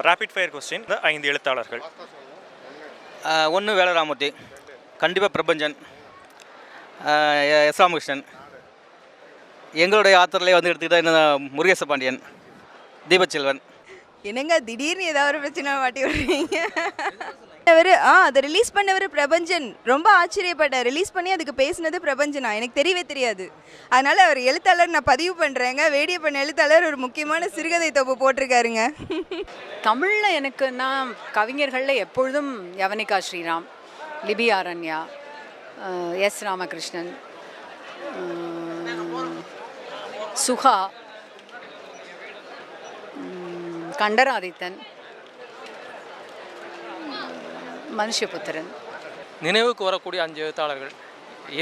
Rapid fire question 5 எழுத்தாளர்கள். ஒன்று வேலராமூர்த்தி, கண்டிப்பாக பிரபஞ்சன், எஸ் ராமகிருஷ்ணன். எங்களுடைய ஆத்தரிலே வந்து எடுத்துக்கிட்டால் என்ன முருகேச பாண்டியன், தீபச்செல்வன். என்னங்க திடீர்னு ஏதாவது ஒரு பிரச்சனை மாட்டி விடுறீங்க? அவர் அதை ரிலீஸ் பண்ணவர் பிரபஞ்சன். ரொம்ப ஆச்சரியப்பட்டேன். ரிலீஸ் பண்ணி அதுக்கு பேசினது பிரபஞ்சனா, எனக்கு தெரியவே தெரியாது. அதனால் அவர் எழுத்தாளர் நான் பதிவு பண்ணுறேங்க. வேடிய பண்ண எழுத்தாளர் ஒரு முக்கியமான சிறுகதை தொகுப்பு போட்டிருக்காருங்க. தமிழில் எனக்குன்னா கவிஞர்களில் எப்பொழுதும் யவனிகா ஸ்ரீராம், லிபி ஆரண்யா, எஸ் ராமகிருஷ்ணன், சுகா, கண்டராதித்தன், மனுஷபுத்திரன். நினைவுக்கு வரக்கூடிய 5 எழுத்தாளர்கள்,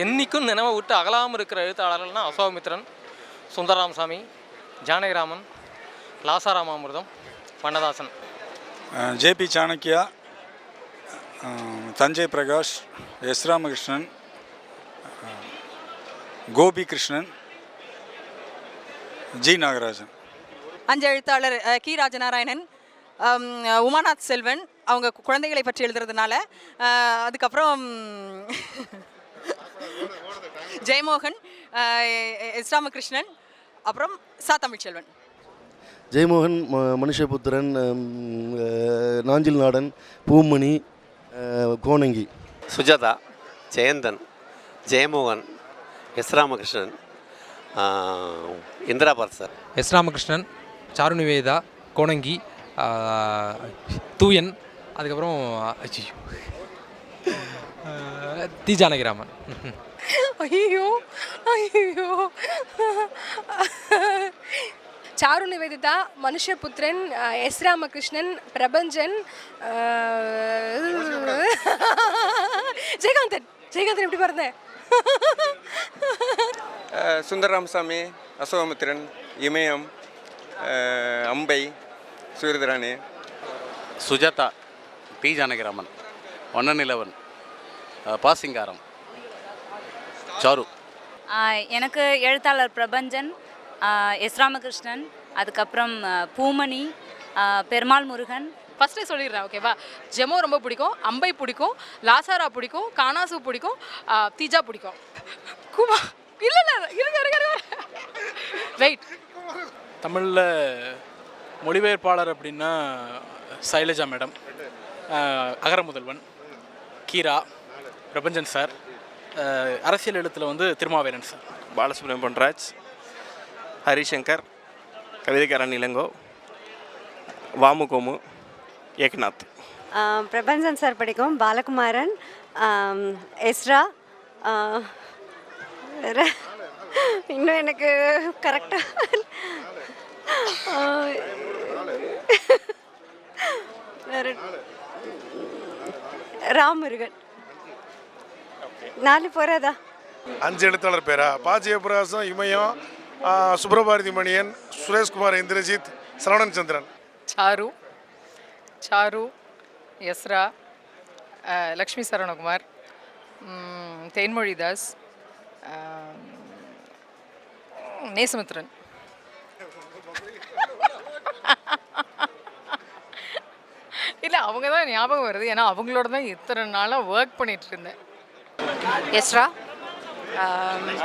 என்றைக்கும் நினைவை விட்டு அகலாமல் இருக்கிற எழுத்தாளர்கள்னால் Ashokamitran, Sundararamasamy, Janakiraman, Lasaramamirtham, Vannadasan. JP Chanakya, Thanjai Prakash, S Ramakrishnan, Gopi Krishnan, G Nagarajan. 5 எழுத்தாளர் கி ராஜநாராயணன், உமாநாத் செல்வன், அவங்க குழந்தைகளை பற்றி எழுதுறதுனால. அதுக்கப்புறம் ஜெயமோகன், எஸ் ராமகிருஷ்ணன், அப்புறம் சா தமிழ்ச்செல்வன். ஜெயமோகன், மனுஷபுத்திரன், நாஞ்சில் நாடன், பூமணி, கோணங்கி. சுஜாதா, ஜெயந்தன், ஜெயமோகன், எஸ் ராமகிருஷ்ணன், இந்திரா பார்சர். எஸ் ராமகிருஷ்ணன், சாரு நிவேதா, கோணங்கி, தூயன், அதுக்கப்புறம் தி ஜானகிராமன். ஐயோ ஐயோ, சாரு நிவேதிதா, மனுஷபுத்திரன், எஸ் ராமகிருஷ்ணன், பிரபஞ்சன், ஜெயகாந்தன். ஜெயகாந்தன் எப்படி பாருங்க. சுந்தரராமசாமி, அசோகமித்திரன், இமயம், அம்பை, சூரியதராணி. சுஜாதா, டி ஜானகிராமன், ஒன்னநிலவன், பாசிங்காரம், சாரு. எனக்கு எழுத்தாளர் பிரபஞ்சன், எஸ் ராமகிருஷ்ணன், அதுக்கப்புறம் பூமணி, பெருமாள் முருகன். ஃபஸ்ட்டே சொல்லிடுறேன், ஓகேவா? ஜெமோ ரொம்ப பிடிக்கும், அம்பை பிடிக்கும், லாசாரா பிடிக்கும், கானாசு பிடிக்கும், தீஜா பிடிக்கும். குமா இல்லை இல்லை இருங்க வெயிட். தமிழில் மொழிபெயர்ப்பாளர் அப்படின்னா சைலஜா மேடம், அகர முதல்வன், கீரா, பிரபஞ்சன் சார். அரசியல் எழுத்தில் வந்து திருமாவேரன் சார். பாலசுப்ரமணியம் பொன்ராஜ், ஹரிசங்கர், கவிதைக்காரன் இளங்கோ, வாமுகோமு, ஏக்நாத். பிரபஞ்சன் சார் பிடிக்கும், பாலகுமாரன், எஸ்ரா. இன்னும் எனக்கு கரெக்டாக ராமமுருகன். 4 போறாதா? 5 எழுத்தாளர் பேரா? பா ஜெயபிரகாசம், இமயம், சுப்ரபாரதி மணியன், சுரேஷ்குமார், இந்திரஜித், சரவணன் சந்திரன். சாரு, சாரு, எஸ்ரா, லக்ஷ்மி சரவணகுமார், தேன்மொழிதாஸ், நேசமித்ரன். இல்லை, அவங்க தான் ஞாபகம் வருது, ஏன்னா அவங்களோட தான் இத்தனை நாளாக ஒர்க் பண்ணிட்டு இருந்தேன். Esra,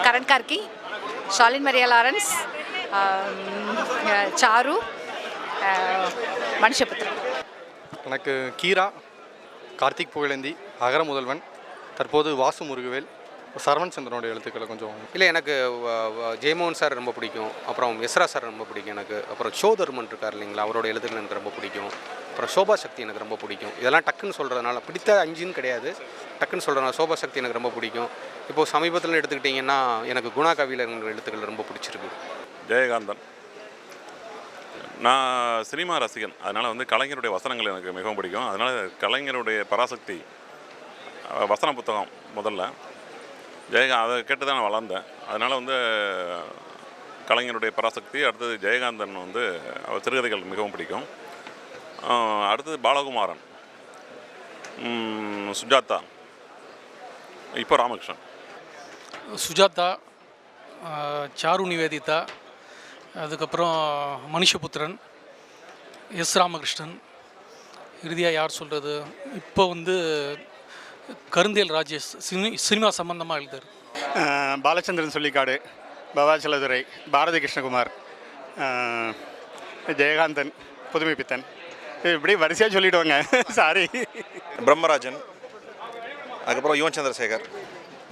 Karan Karki, Shalin Maria Lawrence, Charu, Manushyaputhiran. எனக்கு கீரா, கார்த்திக் புகழேந்தி, அகர முதல்வன், தற்போது வாசு முருகவேல், சரவணன் சந்திரனோட எழுத்துக்களை கொஞ்சம். இல்லை, எனக்கு ஜெயமோகன் சார் ரொம்ப பிடிக்கும், அப்புறம் எஸ்ரா சார் ரொம்ப பிடிக்கும் எனக்கு, அப்புறம் ஷோதர்மன் இருக்கார் இல்லைங்களா, அவரோட எழுத்துக்கள் எனக்கு ரொம்ப பிடிக்கும், அப்புறம் சோபா சக்தி எனக்கு ரொம்ப பிடிக்கும். இதெல்லாம் டக்குன்னு சொல்கிறதுனால, பிடித்த 5ன்னு கிடையாது, டக்குன்னு சொல்கிறதுனால சோபா சக்தி எனக்கு ரொம்ப பிடிக்கும். இப்போது சமீபத்தில் எடுத்துக்கிட்டிங்கன்னா எனக்கு குணா கவியிலங்கிற எழுத்துக்கள் ரொம்ப பிடிச்சிருக்கு. ஜெயகாந்தன். நான் சினிமா ரசிகன், அதனால் வந்து கலைஞருடைய வசனங்கள் எனக்கு மிகவும் பிடிக்கும். அதனால் கலைஞருடைய பராசக்தி வசன புத்தகம் முதல்ல அதை கேட்டு தான் நான் வளர்ந்தேன். அதனால் வந்து கலைஞருடைய பராசக்தி, அடுத்தது ஜெயகாந்தன் வந்து அவர் சிறுகதைகள் மிகவும் பிடிக்கும். அடுத்தது பாலகுமாரன், சுஜாதா, இப்போ ராமகிருஷ்ணன். சுஜாதா, சாரு நிவேதிதா, அதுக்கப்புறம் மனுஷபுத்திரன், எஸ் ராமகிருஷ்ணன். இறுதியாக யார் சொல்கிறது, இப்போ வந்து கருந்தேல் ராஜேஷ் சினிமா சம்பந்தமாக எழுதுறாரு. பாலச்சந்திரன் சொல்லிக்காடு, பவாச்சலதுரை, பாரதி கிருஷ்ணகுமார், ஜெயகாந்தன், புதுமைப்பித்தன், இப்படி வரிசையாக சொல்லிவிடுவாங்க. சாரி. பிரம்மராஜன், அதுக்கப்புறம் யுவன் சந்திரசேகர்,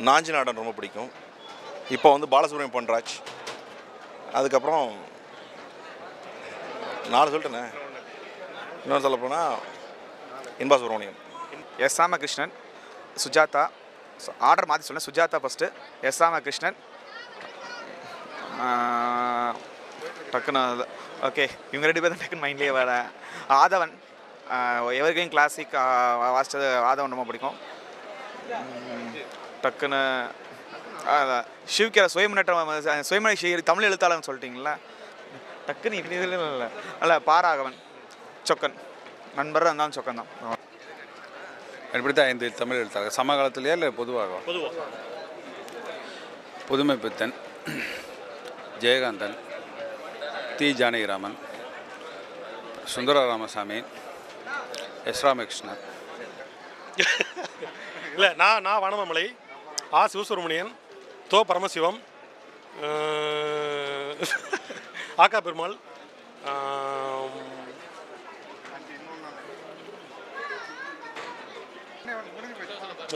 நாஞ்சி நாடன் ரொம்ப பிடிக்கும். இப்போ வந்து பாலசுப்ரமணியம் பொன்ராஜ், அதுக்கப்புறம் 4 சொல்லிட்டேனே, இன்னொன்று சொல்ல போனால் இன்பா சுப்ரமணியம். எஸ் ராமகிருஷ்ணன், சுஜாதா. ஆர்டர் மாற்றி சொன்னேன். சுஜாதா ஃபஸ்ட்டு, எஸ் ராமகிருஷ்ணன், டக்குன்னு ஓகே இவங்க 2 பேர் தான் டக்குன்னு மைண்ட்லேயே வர. ஆதவன், எவர்கிரீன் கிளாசிக் வாசித்தது ஆதவன் ரொம்ப பிடிக்கும். டக்குன்னு சிவகேர சுயமுனை தமிழ் எழுத்தாளர்னு சொல்லிட்டீங்களா, டக்குன்னு இப்படி இல்லை அல்ல. பாராகவன், சொக்கன், நண்பர் இருந்தாலும் சொக்கன் தான். இப்படி தான் 5 தமிழ் எழுத்தாளர் சமகாலத்திலேயே இல்லை பொதுவாக? புதுமைப்பித்தன், ஜெயகாந்தன், தி ஜானகிராமன், சுந்தர ராமசாமி, எஸ் ராமகிருஷ்ணன். இல்லை நான் வனமலை, ஆ சிவசுப்ரமணியன், தோ பரமசிவம், ஆக்கா பெருமாள்,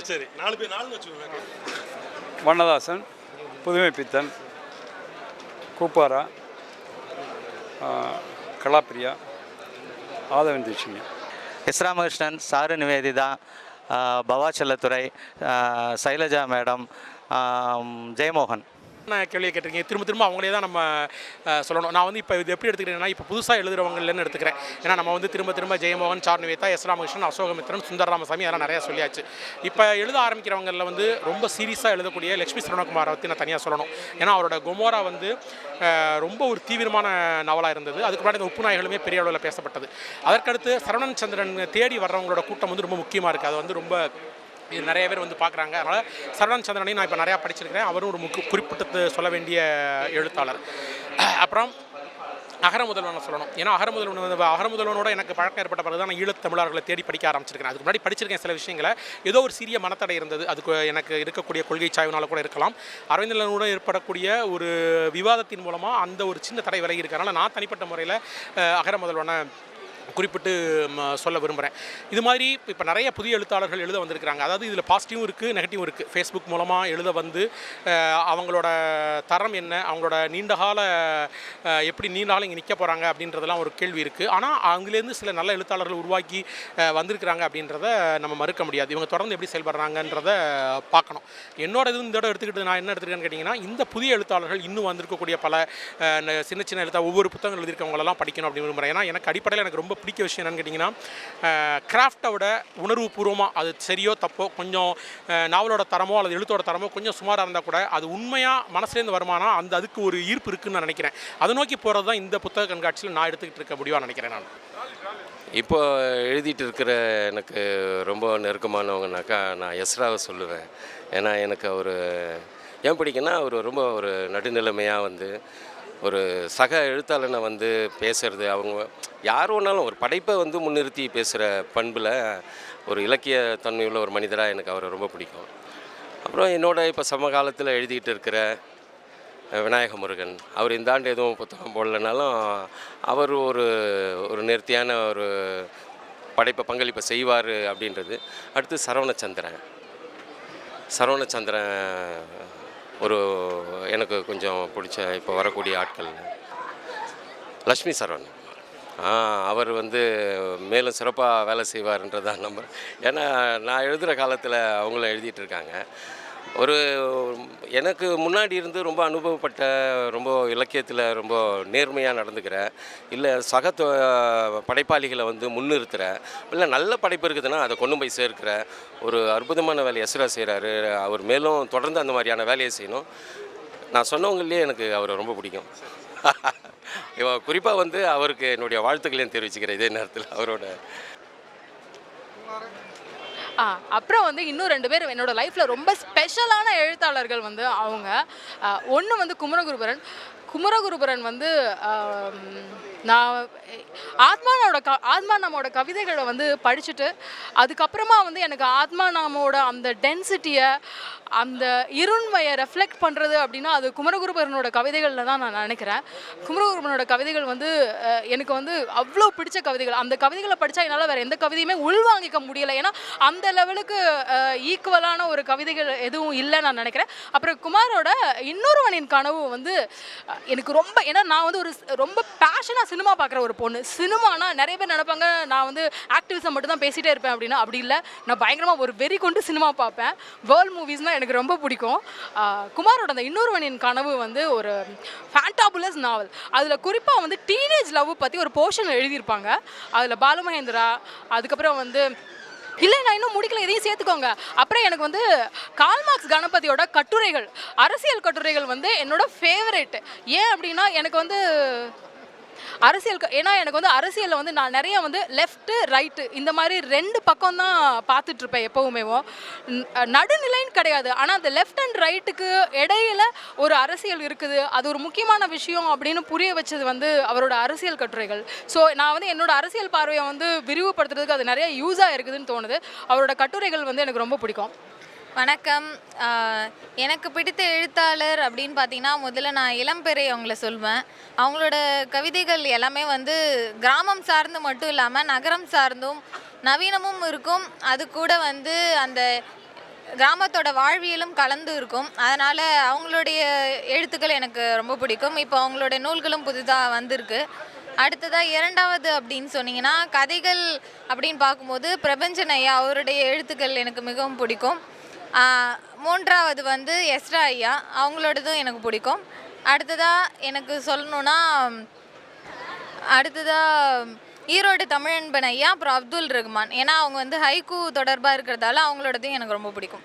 சரி 4 பேர் 4 வச்சுக்கோங்க. வண்ணதாசன், புதுமைப்பித்தன், கூப்பாரா, கலாப்பிரியா, ஆதவன் தீட்சிணி. எஸ் ராமகிருஷ்ணன், சாரு நிவேதிதா, பவாச்சலத்துறை, சைலஜா மேடம், ஜெயமோகன். நான் கேள்வியை கேட்டிருக்கீங்க, திரும்ப அவங்களே தான் நம்ம சொல்லணும். நான் வந்து இப்போ இது எப்படி எடுத்துக்கிறேன்னா, இப்போ புதுசாக எழுதுகிறவங்கன்னு எடுத்துக்கிறேன். ஏன்னா நம்ம வந்து திரும்ப ஜெயமோகன், சாரு நிவேதா, எஸ் ராமகிருஷ்ணன், அசோகமித்ரன், சுந்தர ராமசாமி அதெல்லாம் நிறையா சொல்லியாச்சு. இப்போ எழுத ஆரம்பிக்கிறவங்களில் வந்து ரொம்ப சீரியஸாக எழுதக்கூடிய லட்சுமி சரவணகுமாரை பற்றி நான் தனியாக சொல்லணும். ஏன்னா அவரோட கொமோரா வந்து ரொம்ப ஒரு தீவிரமான நாவலாக இருந்தது. அதுக்கு முன்னாடி இந்த உப்பு நாய்களுமே பெரிய அளவில் பேசப்பட்டது. அதற்கடுத்து சரவணன் சந்திரன் தேடி வர்றவங்களோட கூட்டம் வந்து ரொம்ப முக்கியமாக இருக்குது. அது வந்து ரொம்ப நிறைய பேர் வந்து பார்க்குறாங்க. அதனால் சரவணன் சந்திரனையும் நான் இப்போ நிறையா படிச்சிருக்கிறேன். அவரும் ஒரு குறிப்பிட்டு சொல்ல வேண்டிய எழுத்தாளர். அப்புறம் அகரமுதல்வனை சொல்லணும். ஏன்னா அகரமுதல்வனோட எனக்கு பழக்கம் ஏற்பட்ட பிறகு தான் நான் ஈழத்தமிழர்களை தேடி படிக்க ஆரம்பிச்சிருக்கேன். அதுக்கு முன்னாடி படிச்சிருக்கேன் சில விஷயங்களை. ஏதோ ஒரு சிறிய மனத்தடை இருந்தது. அதுக்கு எனக்கு இருக்கக்கூடிய கொள்கை சாய்வுனால கூட இருக்கலாம். அரவிந்தனோட ஏற்படக்கூடிய ஒரு விவாதத்தின் மூலமாக அந்த ஒரு சின்ன தடை விலகி இருக்கிறனால நான் தனிப்பட்ட முறையில் அகரமுதல்வனை குறிப்பிட்டு சொல்ல விரும்புகிறேன். இது மாதிரி இப்போ நிறைய புதிய எழுத்தாளர்கள் எழுத வந்திருக்கிறாங்க. அதாவது இதில் பாசிட்டிவும் இருக்குது, நெகட்டிவும் இருக்குது. ஃபேஸ்புக் மூலமாக எழுத வந்து அவங்களோட தரம் என்ன, அவங்களோட நீண்டகால எப்படி நீண்டாலும் இங்கே நிற்க போகிறாங்க அப்படின்றதெல்லாம் ஒரு கேள்வி இருக்குது. ஆனால் அங்கேருந்து சில நல்ல எழுத்தாளர்கள் உருவாக்கி வந்திருக்கிறாங்க அப்படின்றத நம்ம மறுக்க முடியாது. இவங்க தொடர்ந்து எப்படி செயல்படுறாங்கன்றத பார்க்கணும். என்னோட இது இந்த எடுத்துக்கிட்டு நான் என்ன எடுத்துக்கிட்டேன்னு கேட்டிங்கன்னா, இந்த புதிய எழுத்தாளர்கள் இன்னும் வந்திருக்கக்கூடிய பல சின்ன ஒவ்வொரு புத்தகங்கள் எழுதியிருக்கவங்களெல்லாம் படிக்கணும் அப்படின்னு விரும்புகிறேன். ஏன்னா எனக்கு அடிப்படையில் எனக்கு ரொம்ப பிடிக்க விஷயம் என்னன்னு கேட்டிங்கன்னா, கிராஃப்டோட உணர்வுபூர்வமாக அது சரியோ தப்போ கொஞ்சம் நாவலோட தரமோ அல்லது எழுத்தோட தரமோ கொஞ்சம் சுமாராக இருந்தால் கூட அது உண்மையாக மனசுலேருந்து வருமானா அதுக்கு ஒரு ஈர்ப்பு இருக்குதுன்னு நான் நினைக்கிறேன். அதை நோக்கி போகிறது தான் இந்த புத்தக கண்காட்சியில் நான் எடுத்துக்கிட்டு இருக்க முடியும்னு நினைக்கிறேன். நான் இப்போ எழுதிட்டு இருக்கிற எனக்கு ரொம்ப நெருக்கமானவங்கனாக்கா நான் எஸ்ராவை சொல்லுவேன். ஏன்னா எனக்கு அவர் ஏன் பிடிக்குன்னா, அவர் ரொம்ப ஒரு நடுநிலைமையாக வந்து ஒரு சக எழுத்தாளனை வந்து பேசுகிறது, அவங்க யார் ஒன்றாலும் ஒரு படைப்பை வந்து முன்னிறுத்தி பேசுகிற பண்பில் ஒரு இலக்கிய தன்மையுள்ள ஒரு மனிதராக எனக்கு அவரை ரொம்ப பிடிக்கும். அப்புறம் என்னோட இப்போ சமகாலத்தில் எழுதிட்டு இருக்கிற விநாயக முருகன், அவர் இந்த ஆண்டு எதுவும் புத்தகம் போடலைனாலும் அவர் ஒரு நேர்த்தியான ஒரு படைப்பை பங்களிப்பை செய்வார் அப்படின்றது. அடுத்து சரவணச்சந்திரன் ஒரு எனக்கு கொஞ்சம் பிடிச்ச இப்போ வரக்கூடிய ஆட்கள். லக்ஷ்மி சரவணன் அவர் வந்து மேலும் சிறப்பாக வேலை செய்வார்ன்றதான் நம்பர். ஏன்னா நான் எழுதுகிற காலத்தில் அவங்களும் எழுதிட்டுருக்காங்க. எனக்கு முன்னாடி இருந்து ரொம்ப அனுபவப்பட்ட, ரொம்ப இலக்கியத்தில் ரொம்ப நேர்மையாக நடந்துக்கிற, இல்லை சக படைப்பாளிகளை வந்து முன்னிறுத்துகிற, இல்லை நல்ல படைப்பு இருக்குதுன்னா அதை கொண்டு போய் சேர்க்கிற ஒரு அற்புதமான வேலையை எஸ்ரா செய்கிறாரு. அவர் மேலும் தொடர்ந்து அந்த மாதிரியான வேலையை செய்யணும். நான் சொன்னவங்களே எனக்கு அவரை ரொம்ப பிடிக்கும். குறிப்பாக வந்து அவருக்கு என்னுடைய வாழ்த்துக்களையும் தெரிவிச்சுக்கிறேன் இதே நேரத்தில் அவரோட. அப்புறம் வந்து இன்னும் 2 பேர் என்னோட லைஃப்பில் ரொம்ப ஸ்பெஷலான எழுத்தாளர்கள் வந்து அவங்க. ஒன்று வந்து குமரகுருபரன் வந்து நான் ஆத்மானாமோட கவிதைகளை வந்து படிச்சுட்டு அதுக்கப்புறமா வந்து எனக்கு ஆத்மானாமோட அந்த டென்சிட்டியை அந்த இருண்மையை ரெஃப்ளெக்ட் பண்ணுறது அப்படின்னா அது குமரகுருபரனோட கவிதைகளில் தான் நான் நினைக்கிறேன். குமரகுருபரனோட கவிதைகள் வந்து எனக்கு வந்து அவ்வளோ பிடிச்ச கவிதைகள். அந்த கவிதைகளை படித்தா என்னால் வேறு எந்த கவிதையுமே உள்வாங்கிக்க முடியலை. ஏன்னா அந்த லெவலுக்கு ஈக்குவலான ஒரு கவிதைகள் எதுவும் இல்லை நான் நினைக்கிறேன். அப்புறம் குமாரோட இன்னொருவனின் கனவு வந்து எனக்கு ரொம்ப, ஏன்னா நான் வந்து ஒரு ரொம்ப பேஷனாக சினிமா பார்க்குற ஒரு பொண்ணு. சினிமானா நிறைய பேர் நினைப்பாங்க நான் வந்து ஆக்டிவிசம் மட்டும் தான் பேசிகிட்டே இருப்பேன் அப்படின்னா, அப்படி இல்லை. நான் பயங்கரமாக ஒரு வெறி கொண்டு சினிமா பார்ப்பேன். வேர்ல்ட் மூவிஸ்னால் எனக்கு ரொம்ப பிடிக்கும். குமாரோட அந்த இன்னொருவனின் கனவு வந்து ஒரு ஃபேண்டாபுலஸ் நாவல். அதில் குறிப்பாக வந்து டீனேஜ் லவ் பற்றி ஒரு போர்ஷன் எழுதியிருப்பாங்க. அதில் பாலுமகேந்திரா, அதுக்கப்புறம் வந்து இல்லை நான் இன்னும் முடிக்கல, இதையும் சேர்த்துக்கோங்க. அப்புறம் எனக்கு வந்து கால்மார்க்ஸ் கணபதியோட கட்டுரைகள், அரசியல் கட்டுரைகள் வந்து என்னோட ஃபேவரேட். ஏன் அப்படின்னா எனக்கு வந்து ஏன்னா எனக்கு வந்து அரசியலில் வந்து நான் நிறைய வந்து லெஃப்ட்டு ரைட்டு இந்த மாதிரி 2 பக்கம் தான் பார்த்துட்ருப்பேன் எப்போவுமே. நடுநிலைன்னு கிடையாது, ஆனால் அந்த லெஃப்ட் அண்ட் ரைட்டுக்கு இடையில ஒரு அரசியல் இருக்குது, அது ஒரு முக்கியமான விஷயம் அப்படின்னு புரிய வச்சது வந்து அவரோட அரசியல் கட்டுரைகள். ஸோ நான் வந்து என்னோட அரசியல் பார்வையை வந்து விரிவுபடுத்துறதுக்கு அது நிறைய யூஸாக இருக்குதுன்னு தோணுது. அவரோட கட்டுரைகள் வந்து எனக்கு ரொம்ப பிடிக்கும். வணக்கம். எனக்கு பிடித்த எழுத்தாளர் அப்படின்னு பார்த்தீங்கன்னா முதல்ல நான் இளம்பெறை அவங்கள சொல்வேன். அவங்களோட கவிதைகள் எல்லாமே வந்து கிராமம் சார்ந்து மட்டும் இல்லாமல் நகரம் சார்ந்தும் நவீனமும் இருக்கும். அது கூட வந்து அந்த கிராமத்தோட வாழ்வியலும் கலந்து இருக்கும். அதனால் அவங்களுடைய எழுத்துக்கள் எனக்கு ரொம்ப பிடிக்கும். இப்போ அவங்களுடைய நூல்களும் புதிதாக வந்திருக்கு. அடுத்ததாக 2வது அப்படின்னு சொன்னீங்கன்னா கதைகள் அப்படின்னு பார்க்கும்போது பிரபஞ்சன் ஐயா அவருடைய எழுத்துக்கள் எனக்கு மிகவும் பிடிக்கும். 3வது வந்து எஸ்ரா ஐயா அவங்களோடதும் எனக்கு பிடிக்கும். அடுத்ததாக எனக்கு சொல்லணுன்னா ஈரோடு தமிழன்பன் ஐயா, அப்புறம் அப்துல் ரஹ்மான். ஏன்னா அவங்க வந்து ஹைக்கூ தொடர்பாக இருக்கிறதால அவங்களோடதையும் எனக்கு ரொம்ப பிடிக்கும்.